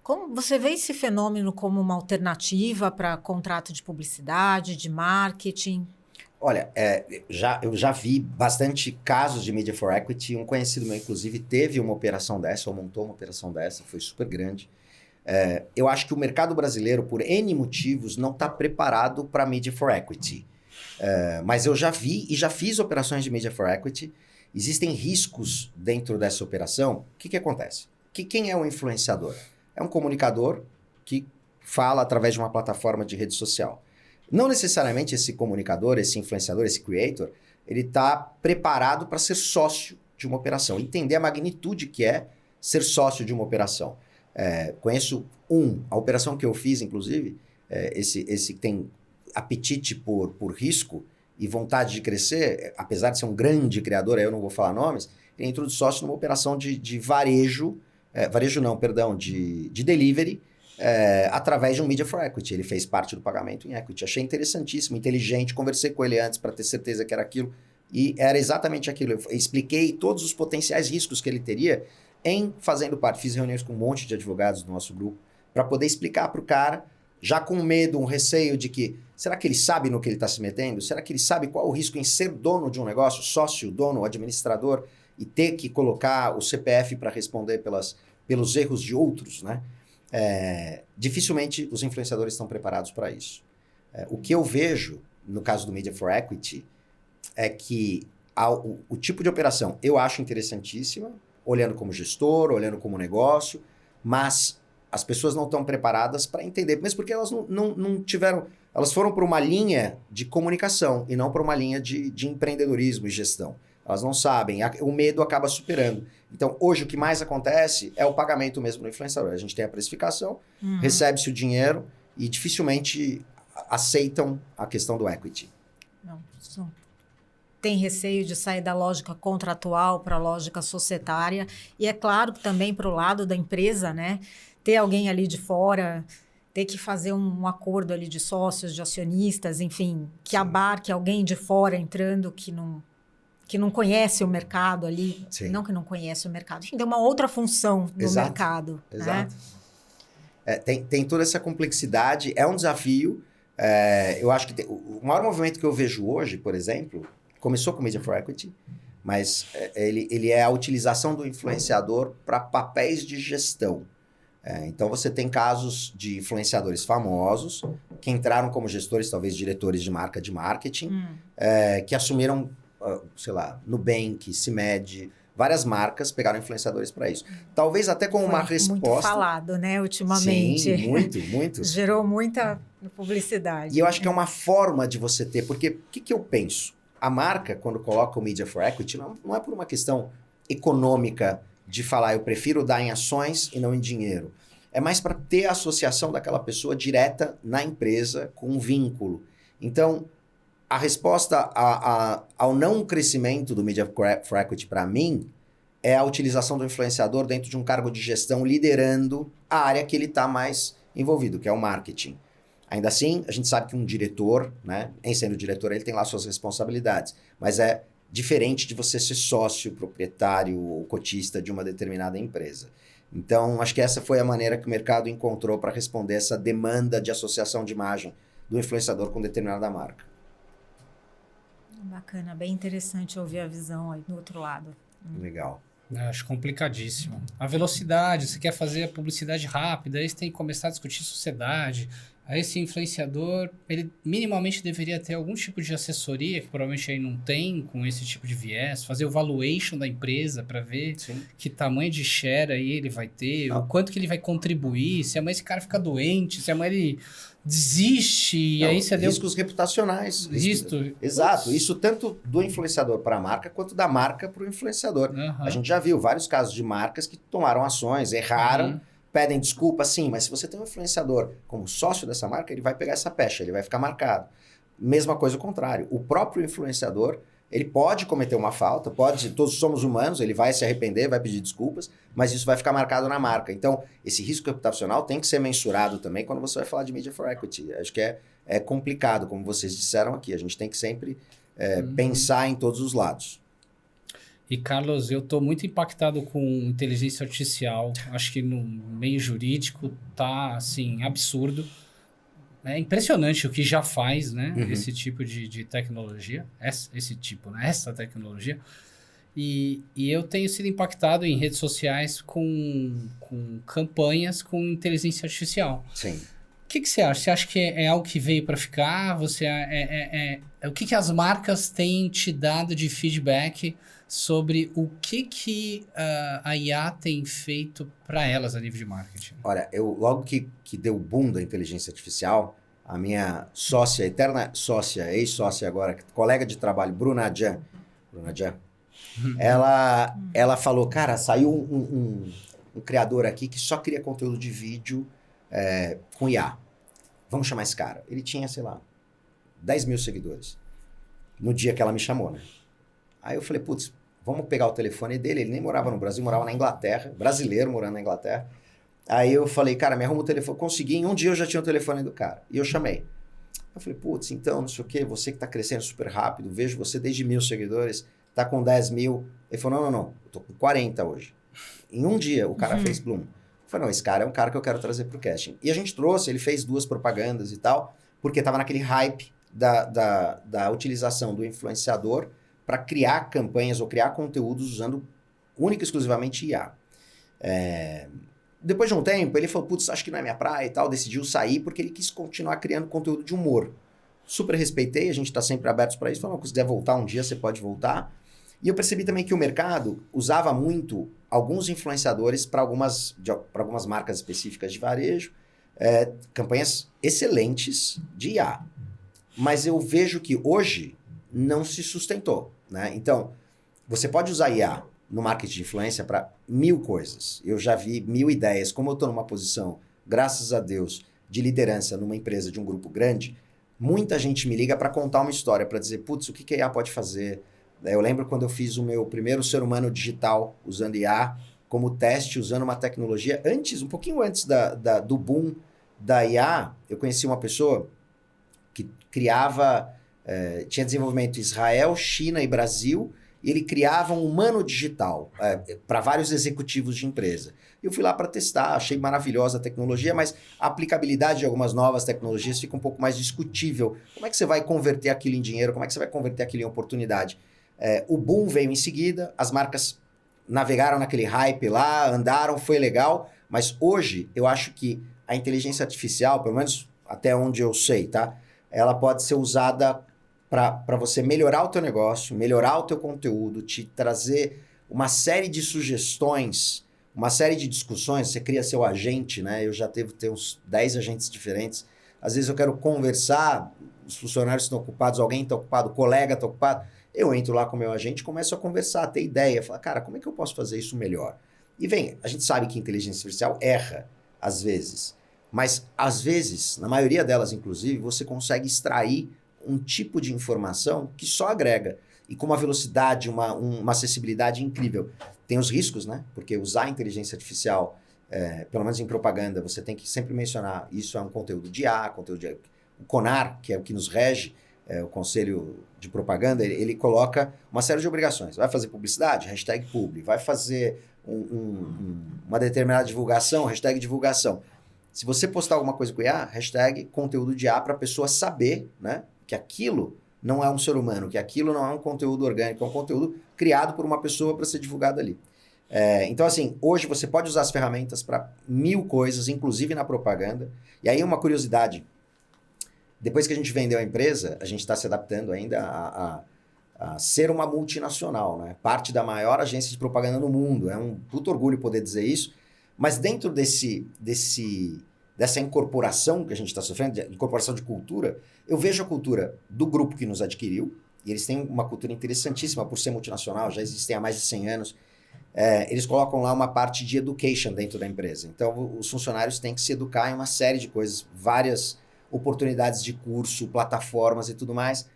Como você vê esse fenômeno como uma alternativa para contrato de publicidade, de marketing? Olha, eu já vi bastante casos de Media for Equity. Um conhecido meu, inclusive, teve uma operação dessa, ou montou uma operação dessa, foi super grande. Eu acho que o mercado brasileiro, por N motivos, não está preparado para Media for Equity. Mas eu já vi e já fiz operações de Media for Equity. Existem riscos dentro dessa operação. O que acontece? Quem é o influenciador? É um comunicador que fala através de uma plataforma de rede social. Não necessariamente esse comunicador, esse influenciador, esse creator, ele está preparado para ser sócio de uma operação. Entender a magnitude que é ser sócio de uma operação. Conheço a operação que eu fiz, inclusive, esse que tem apetite por risco e vontade de crescer, apesar de ser um grande criador, aí eu não vou falar nomes, ele entrou de sócio numa operação de varejo, de delivery, através de um Media for Equity. Ele fez parte do pagamento em equity. Achei interessantíssimo, inteligente, conversei com ele antes para ter certeza que era aquilo, e era exatamente aquilo. Eu expliquei todos os potenciais riscos que ele teria em fazendo parte. Fiz reuniões com um monte de advogados do nosso grupo para poder explicar para o cara, já com medo, um receio de que, será que ele sabe no que ele está se metendo? Será que ele sabe qual o risco em ser dono de um negócio, sócio, dono, administrador, e ter que colocar o CPF para responder pelos erros de outros, né? Dificilmente os influenciadores estão preparados para isso. O que eu vejo, no caso do Media for Equity, é que o tipo de operação eu acho interessantíssima, olhando como gestor, olhando como negócio, mas as pessoas não estão preparadas para entender, mesmo porque elas não tiveram... Elas foram para uma linha de comunicação e não para uma linha de empreendedorismo e gestão. Elas não sabem, o medo acaba superando. Então, hoje, o que mais acontece é o pagamento mesmo do influenciador. A gente tem a precificação, recebe-se o dinheiro e dificilmente aceitam a questão do equity. Não. Tem receio de sair da lógica contratual para a lógica societária. E é claro que também para o lado da empresa, né? Ter alguém ali de fora, ter que fazer um acordo ali de sócios, de acionistas, enfim, que abarque alguém de fora entrando que não conhece o mercado ali, Sim. Não que não conhece o mercado, enfim, tem uma outra função no mercado. Exato. Né? Tem toda essa complexidade, é um desafio. Eu acho que o maior movimento que eu vejo hoje, por exemplo, começou com Media for Equity, mas ele é a utilização do influenciador para papéis de gestão. Então, você tem casos de influenciadores famosos que entraram como gestores, talvez diretores de marca de marketing, que assumiram, sei lá, Nubank, CIMED, várias marcas pegaram influenciadores para isso. Talvez até com uma resposta... Muito falado, né, ultimamente. Sim, muito. Gerou muita publicidade. E eu acho que é uma forma de você ter, porque o que eu penso? A marca, quando coloca o Media for Equity, não é por uma questão econômica de falar, eu prefiro dar em ações e não em dinheiro. É mais para ter a associação daquela pessoa direta na empresa com um vínculo. Então, a resposta ao não crescimento do Media for Equity, para mim, é a utilização do influenciador dentro de um cargo de gestão, liderando a área que ele está mais envolvido, que é o marketing. Ainda assim, a gente sabe que um diretor, né, em sendo diretor, ele tem lá suas responsabilidades, mas é diferente de você ser sócio, proprietário ou cotista de uma determinada empresa. Então, acho que essa foi a maneira que o mercado encontrou para responder essa demanda de associação de imagem do influenciador com determinada marca. Bacana, bem interessante ouvir a visão aí do outro lado. Legal. Acho complicadíssimo. A velocidade, você quer fazer a publicidade rápida, aí você tem que começar a discutir sociedade. Aí esse influenciador, ele minimamente deveria ter algum tipo de assessoria, que provavelmente aí não tem, com esse tipo de viés, fazer o valuation da empresa para ver que tamanho de share aí ele vai ter, o quanto que ele vai contribuir, se amanhã esse cara fica doente, se amanhã ele desiste, e aí você riscos reputacionais. Exato. Isso tanto do influenciador para a marca, quanto da marca para o influenciador. A gente já viu vários casos de marcas que tomaram ações, erraram, pedem desculpa, sim, mas se você tem um influenciador como sócio dessa marca, ele vai pegar essa pecha, ele vai ficar marcado. Mesma coisa o contrário. O próprio influenciador, Ele pode cometer uma falta, todos somos humanos, ele vai se arrepender, vai pedir desculpas, mas isso vai ficar marcado na marca. Então, esse risco reputacional tem que ser mensurado também quando você vai falar de Media for Equity. Acho que é complicado, como vocês disseram aqui. A gente tem que sempre pensar em todos os lados. E, Carlos, eu estou muito impactado com inteligência artificial. Acho que no meio jurídico tá, assim, absurdo. É impressionante o que já faz, né? Esse tipo de tecnologia. Essa tecnologia. E eu tenho sido impactado em redes sociais com campanhas com inteligência artificial. Sim. O que você acha? Você acha que é algo que veio para ficar? O que as marcas têm te dado de feedback sobre o que a IA tem feito para elas a nível de marketing? Olha, logo que deu o boom da inteligência artificial, a minha sócia, eterna sócia, ex-sócia agora, colega de trabalho, Bruna Adjan, ela falou, cara, saiu um criador aqui que só cria conteúdo de vídeo com IA. Vamos chamar esse cara. Ele tinha, sei lá, 10 mil seguidores no dia que ela me chamou, né? Aí eu falei, putz, vamos pegar o telefone dele. Ele nem morava no Brasil, morava na Inglaterra, brasileiro morando na Inglaterra. Aí eu falei, cara, me arruma o telefone. Consegui, em um dia eu já tinha o telefone do cara. E eu chamei. Eu falei, putz, então, não sei o quê, você que tá crescendo super rápido, vejo você desde 1.000 seguidores, tá com 10 mil. Ele falou, não, eu tô com 40 hoje. Em um dia, o cara fez Bloom. Eu falei, não, esse cara é um cara que eu quero trazer pro casting. E a gente trouxe, ele fez 2 propagandas e tal, porque tava naquele hype da utilização do influenciador para criar campanhas ou criar conteúdos usando única e exclusivamente IA. Depois de um tempo, ele falou, putz, acho que não é minha praia e tal, decidiu sair porque ele quis continuar criando conteúdo de humor. Super respeitei, a gente está sempre abertos para isso, falou, se quiser voltar um dia, você pode voltar. E eu percebi também que o mercado usava muito alguns influenciadores para algumas marcas específicas de varejo, campanhas excelentes de IA. Mas eu vejo que hoje não se sustentou, né? Então, você pode usar IA no marketing de influência para 1000 coisas. Eu já vi 1000 ideias. Como eu estou numa posição, graças a Deus, de liderança numa empresa de um grupo grande, muita gente me liga para contar uma história, para dizer, putz, o que a IA pode fazer? Eu lembro quando eu fiz o meu primeiro ser humano digital usando IA como teste, usando uma tecnologia. Um pouquinho antes do boom da IA, eu conheci uma pessoa que criava, tinha desenvolvimento em Israel, China e Brasil, e ele criava um humano digital para vários executivos de empresa. Eu fui lá para testar, achei maravilhosa a tecnologia, mas a aplicabilidade de algumas novas tecnologias fica um pouco mais discutível. Como é que você vai converter aquilo em dinheiro? Como é que você vai converter aquilo em oportunidade? O boom veio em seguida, as marcas navegaram naquele hype lá, andaram, foi legal, mas hoje eu acho que a inteligência artificial, pelo menos até onde eu sei, tá? Ela pode ser usada para você melhorar o teu negócio, melhorar o teu conteúdo, te trazer uma série de sugestões, uma série de discussões. Você cria seu agente, né? Eu já tenho uns 10 agentes diferentes. Às vezes eu quero conversar, os funcionários estão ocupados, alguém está ocupado, o colega está ocupado. Eu entro lá com o meu agente e começo a conversar, a ter ideia, falar, cara, como é que eu posso fazer isso melhor? E vem, a gente sabe que a inteligência artificial erra, às vezes. Mas, às vezes, na maioria delas, inclusive, você consegue extrair um tipo de informação que só agrega. E com uma velocidade, uma acessibilidade incrível. Tem os riscos, né? Porque usar a inteligência artificial, pelo menos em propaganda, você tem que sempre mencionar, isso é um conteúdo de IA, o CONAR, que é o que nos rege, o Conselho de Propaganda, ele coloca uma série de obrigações. Vai fazer publicidade? Hashtag publi. Vai fazer uma determinada divulgação? Hashtag divulgação. Se você postar alguma coisa com IA, hashtag conteúdo de IA para a pessoa saber, né, que aquilo não é um ser humano, que aquilo não é um conteúdo orgânico, é um conteúdo criado por uma pessoa para ser divulgado ali. Então, assim, hoje você pode usar as ferramentas para 1000 coisas, inclusive na propaganda. E aí uma curiosidade, depois que a gente vendeu a empresa, a gente está se adaptando ainda a ser uma multinacional, né? Parte da maior agência de propaganda no mundo. É um puto orgulho poder dizer isso. Mas dentro dessa incorporação que a gente está sofrendo, incorporação de cultura, eu vejo a cultura do grupo que nos adquiriu, e eles têm uma cultura interessantíssima por ser multinacional, já existem há mais de 100 anos. Eles colocam lá uma parte de education dentro da empresa. Então, os funcionários têm que se educar em uma série de coisas, várias oportunidades de curso, plataformas e tudo mais.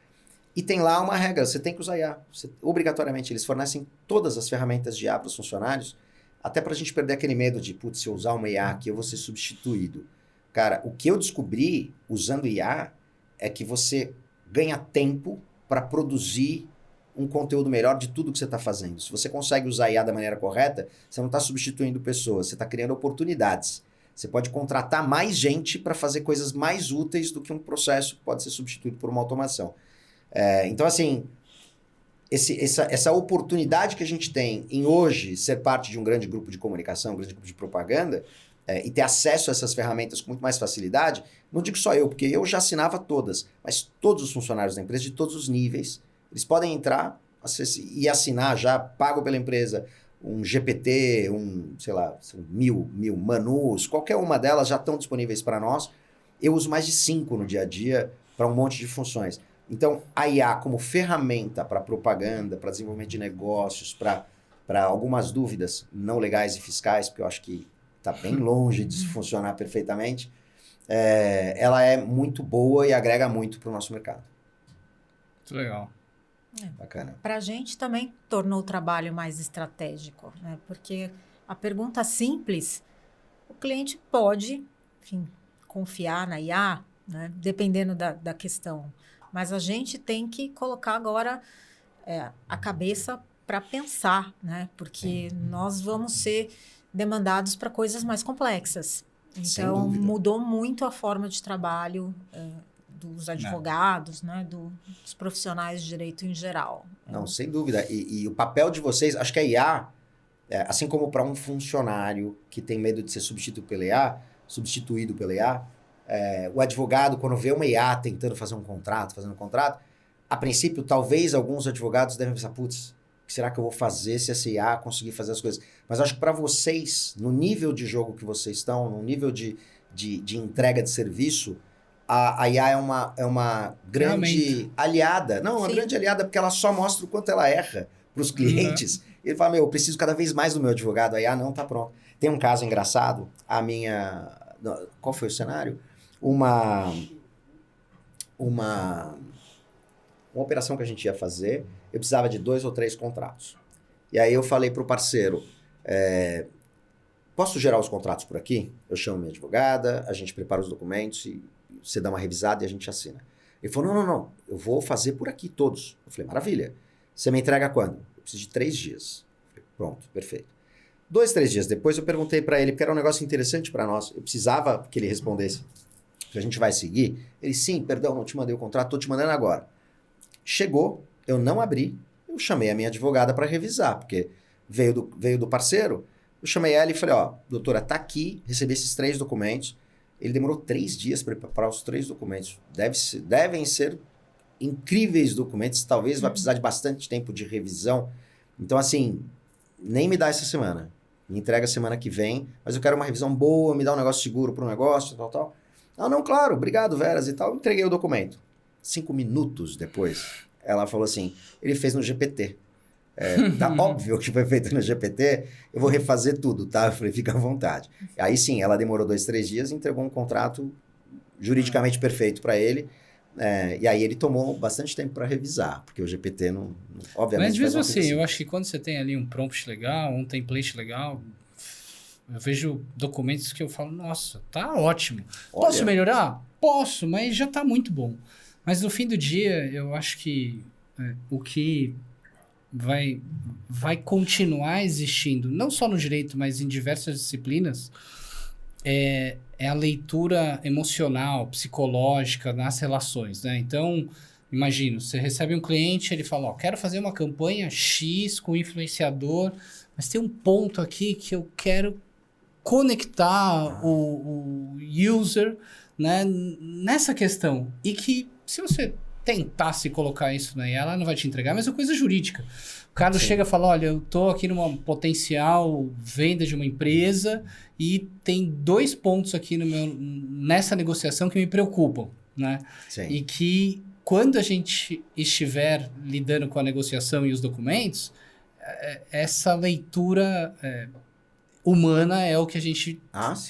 E tem lá uma regra, você tem que usar IA. Obrigatoriamente, eles fornecem todas as ferramentas de IA para os funcionários, até para a gente perder aquele medo de, putz, se eu usar uma IA aqui, eu vou ser substituído. Cara, o que eu descobri usando IA é que você ganha tempo para produzir um conteúdo melhor de tudo que você está fazendo. Se você consegue usar IA da maneira correta, você não está substituindo pessoas, você está criando oportunidades. Você pode contratar mais gente para fazer coisas mais úteis do que um processo que pode ser substituído por uma automação. Então, assim, essa oportunidade que a gente tem em hoje ser parte de um grande grupo de comunicação, um grande grupo de propaganda, e ter acesso a essas ferramentas com muito mais facilidade, não digo só eu, porque eu já assinava todas, mas todos os funcionários da empresa, de todos os níveis, eles podem entrar e assinar já, pago pela empresa, um GPT, sei lá, mil Manus, qualquer uma delas já estão disponíveis para nós. Eu uso mais de 5 no dia a dia para um monte de funções. Então, a IA como ferramenta para propaganda, para desenvolvimento de negócios, para algumas dúvidas não legais e fiscais, porque eu acho que está bem longe de funcionar perfeitamente, ela é muito boa e agrega muito para o nosso mercado. Muito legal. Bacana. Para a gente também tornou o trabalho mais estratégico, né? Porque a pergunta simples, o cliente pode, enfim, confiar na IA, né? Dependendo da questão. Mas a gente tem que colocar agora a cabeça para pensar, né? Porque nós vamos ser demandados para coisas mais complexas. Então, mudou muito a forma de trabalho dos advogados, né? Dos profissionais de direito em geral. Não, sem dúvida. E o papel de vocês, acho que a IA, assim como para um funcionário que tem medo de ser substituído pela IA, o advogado, quando vê uma IA tentando fazendo um contrato, a princípio, talvez alguns advogados devem pensar, putz, o que será que eu vou fazer se essa IA conseguir fazer as coisas? Mas acho que para vocês, no nível de jogo que vocês estão, no nível de entrega de serviço, a IA é uma grande aliada. Não, uma grande aliada, porque ela só mostra o quanto ela erra para os clientes. Ele fala, eu preciso cada vez mais do meu advogado. A IA não está pronto. Tem um caso engraçado, qual foi o cenário? Uma operação que a gente ia fazer, eu precisava de 2 ou 3 contratos. E aí eu falei para o parceiro, posso gerar os contratos por aqui? Eu chamo minha advogada, a gente prepara os documentos e você dá uma revisada e a gente assina. Ele falou, não, eu vou fazer por aqui todos. Eu falei, maravilha. Você me entrega quando? Eu preciso de 3 dias. Eu falei, pronto, perfeito. 2, 3 dias depois eu perguntei para ele, porque era um negócio interessante para nós, eu precisava que ele respondesse, que a gente vai seguir. Ele, sim, perdão, não te mandei o contrato, estou te mandando agora. Chegou, eu não abri, eu chamei a minha advogada para revisar, porque veio do parceiro, eu chamei ela e falei, doutora, tá aqui, recebi esses 3 documentos. Ele demorou 3 dias para preparar os 3 documentos. Devem ser incríveis documentos, talvez vai precisar de bastante tempo de revisão. Então, assim, nem me dá essa semana. Me entrega semana que vem, mas eu quero uma revisão boa, me dá um negócio seguro para o negócio, tal. Não, claro, obrigado, Veras e tal. Entreguei o documento. 5 minutos depois, ela falou assim, ele fez no GPT. Tá óbvio que foi feito no GPT, eu vou refazer tudo, tá? Eu falei, fica à vontade. Aí sim, ela demorou 2, 3 dias e entregou um contrato juridicamente perfeito para ele. E aí ele tomou bastante tempo para revisar, porque o GPT não obviamente... Mas mesmo assim, eu acho que quando você tem ali um prompt legal, um template legal, eu vejo documentos que eu falo, nossa, tá ótimo. Posso melhorar? Posso, mas já tá muito bom. Mas no fim do dia, eu acho que o que vai continuar existindo, não só no direito, mas em diversas disciplinas, é a leitura emocional, psicológica nas relações, né? Então, imagina, você recebe um cliente, ele fala, quero fazer uma campanha X com influenciador, mas tem um ponto aqui que eu quero conectar o user, né, nessa questão. E que, se você tentasse colocar isso na IA, ela não vai te entregar, mas é coisa jurídica. O cara chega e fala, olha, eu estou aqui numa potencial venda de uma empresa e tem 2 pontos aqui nessa negociação que me preocupam, né? Sim. E que quando a gente estiver lidando com a negociação e os documentos, essa leitura humana é o que a gente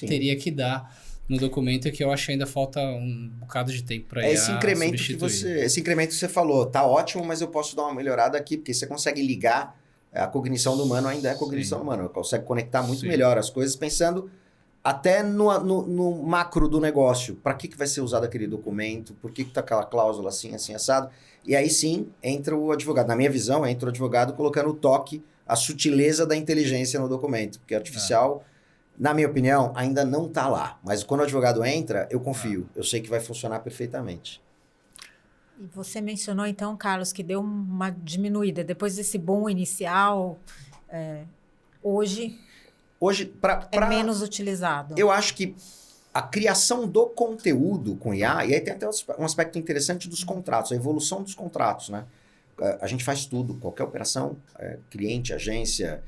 teria que dar no documento é que eu acho que ainda falta um bocado de tempo para esse incremento esse incremento que você falou, tá ótimo, mas eu posso dar uma melhorada aqui, porque você consegue ligar a cognição do humano, ainda é a cognição humana, consegue conectar muito melhor as coisas, pensando até no macro do negócio. Para que vai ser usado aquele documento? Por que tá aquela cláusula assim, assim, assado? E aí sim, entra o advogado. Na minha visão, entra o advogado colocando o toque, a sutileza da inteligência no documento, porque artificial... Na minha opinião, ainda não está lá. Mas quando o advogado entra, eu confio. Eu sei que vai funcionar perfeitamente. E você mencionou, então, Carlos, que deu uma diminuída. Depois desse boom inicial, hoje é menos utilizado. Eu acho que a criação do conteúdo com IA, e aí tem até um aspecto interessante dos contratos, a evolução dos contratos, né? A gente faz tudo, qualquer operação, cliente, agência...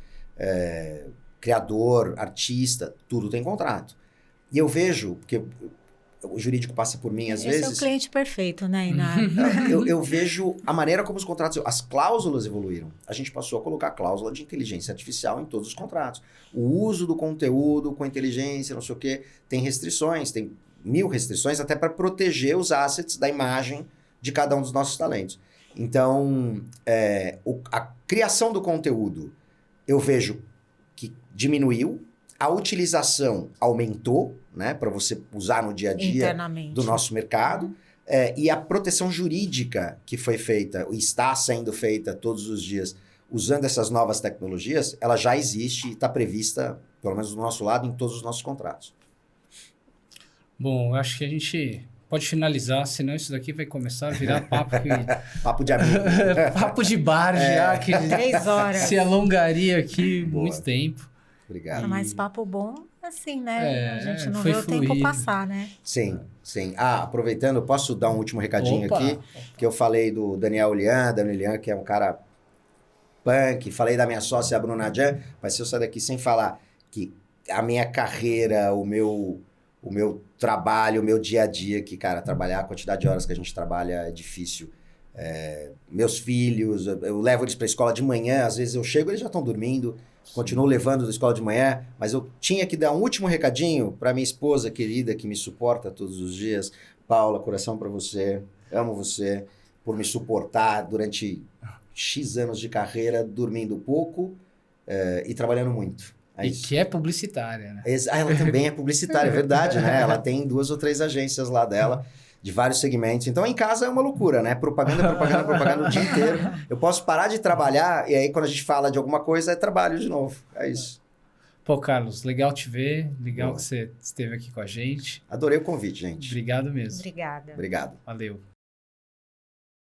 criador, artista, tudo tem contrato. E eu vejo, porque o jurídico passa por mim às vezes... Esse é o cliente perfeito, né, Inar? eu vejo a maneira como os contratos... As cláusulas evoluíram. A gente passou a colocar cláusula de inteligência artificial em todos os contratos. O uso do conteúdo com inteligência, não sei o quê, tem restrições, tem 1000 restrições até para proteger os assets da imagem de cada um dos nossos talentos. Então, a criação do conteúdo, eu vejo que diminuiu, a utilização aumentou, né, para você usar no dia a dia do nosso mercado, e a proteção jurídica que foi feita, e está sendo feita todos os dias, usando essas novas tecnologias, ela já existe e está prevista, pelo menos do nosso lado, em todos os nossos contratos. Bom, eu acho que a gente pode finalizar, senão isso daqui vai começar a virar papo Papo de amigo. papo de bar já, que 3 horas. se alongaria aqui Boa. muito tempo. Obrigado. Mas papo bom, assim, né? A gente não foi vê o tempo fluido. passar, né? Sim, sim. Aproveitando, posso dar um último recadinho Opa. aqui? Que eu falei do Daniel Lian, que é um cara punk, falei da minha sócia, a Bruna Jan, mas se eu sair daqui sem falar que a minha carreira, o meu trabalho, o meu dia a dia, que, cara, trabalhar, a quantidade de horas que a gente trabalha é difícil. Meus filhos, eu levo eles para a escola de manhã, às vezes eu chego, eles já estão dormindo, continuo levando da escola de manhã, mas eu tinha que dar um último recadinho para minha esposa querida, que me suporta todos os dias. Paula, coração para você, amo você, por me suportar durante X anos de carreira, dormindo pouco e trabalhando muito. Que é publicitária, né? Ela também é publicitária, é verdade, né? Ela tem 2 ou 3 agências lá dela, de vários segmentos. Então, em casa é uma loucura, né? Propaganda o dia inteiro. Eu posso parar de trabalhar e aí, quando a gente fala de alguma coisa, é trabalho de novo. É isso. Pô, Carlos, legal te ver. Legal que você esteve aqui com a gente. Adorei o convite, gente. Obrigado mesmo. Obrigada. Obrigado. Valeu.